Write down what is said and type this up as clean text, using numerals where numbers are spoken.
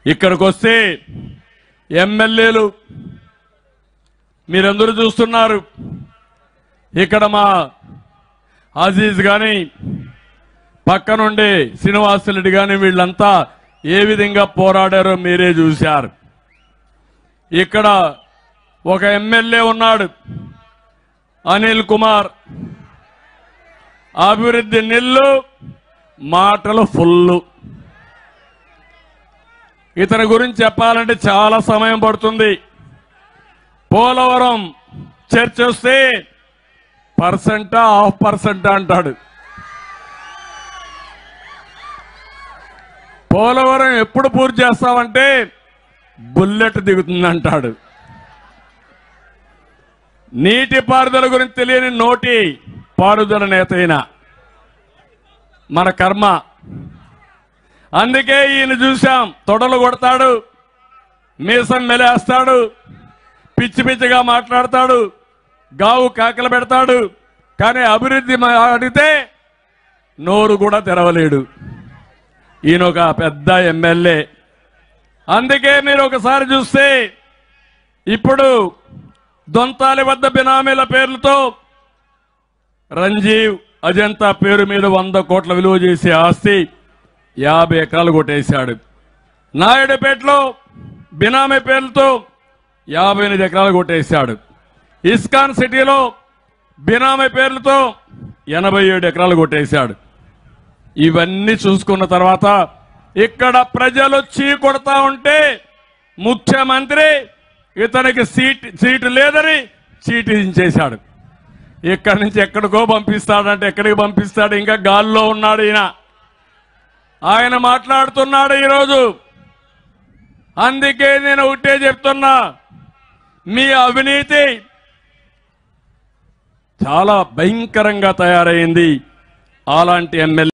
ఇక్కడికి వస్తే ఎమ్మెల్యేలు మీరందరూ చూస్తున్నారు. ఇక్కడ మా అజీజ్ గాని పక్కనుండే శ్రీనివాసరెడ్డి గాని వీళ్ళంతా ఏ విధంగా పోరాడారో మీరే చూశారు. ఇక్కడ ఒక ఎమ్మెల్యే ఉన్నాడు అనిల్ కుమార్, అభివృద్ధి నిల్లు మాటలు ఫుల్లు. ఇతని గురించి చెప్పాలంటే చాలా సమయం పడుతుంది. పోలవరం చర్చ వస్తే పర్సెంటా 0.5% అంటాడు. పోలవరం ఎప్పుడు పూర్తి చేస్తామంటే బుల్లెట్ దిగుతుందంటాడు. నీటి పారుదల గురించి తెలియని నోటి పారుదల నేత అయినా మన కర్మ. అందుకే ఈయన చూశాం, తొడలు కొడతాడు, మీసం మెలేస్తాడు, పిచ్చి పిచ్చిగా మాట్లాడతాడు, గావు కాకలు పెడతాడు. కానీ అభివృద్ధి అడిగితే నోరు కూడా తెరవలేడు. ఈయన ఒక పెద్ద ఎమ్మెల్యే. అందుకే మీరు ఒకసారి చూస్తే ఇప్పుడు దొంతాలి వద్ద బినామీల పేర్లతో రంజీవ్ అజంతా పేరు మీద 100 కోట్ల విలువ చేసే ఆస్తి 50 ఎకరాలు కొట్టేశాడు. నాయుడుపేటలో బినామీ పేర్లతో 58 ఎకరాలు కొట్టేశాడు. ఇస్కాన్ సిటీలో బినామీ పేర్లతో 87 ఎకరాలు కొట్టేశాడు. ఇవన్నీ చూసుకున్న తర్వాత ఇక్కడ ప్రజలు చీ కొడతా ఉంటే ముఖ్యమంత్రి ఇతనికి సీటు లేదని చీటించేశాడు. ఇక్కడి నుంచి ఎక్కడికో పంపిస్తాడంటే ఎక్కడికి పంపిస్తాడు? ఇంకా గాల్లో ఉన్నాడు ఈయన. ఆయన మాట్లాడుతున్నాడు ఈరోజు. అందుకే నేను ఒకటే చెప్తున్నా, మీ అవినీతి చాలా భయంకరంగా తయారైంది. అలాంటి ఎమ్మెల్యే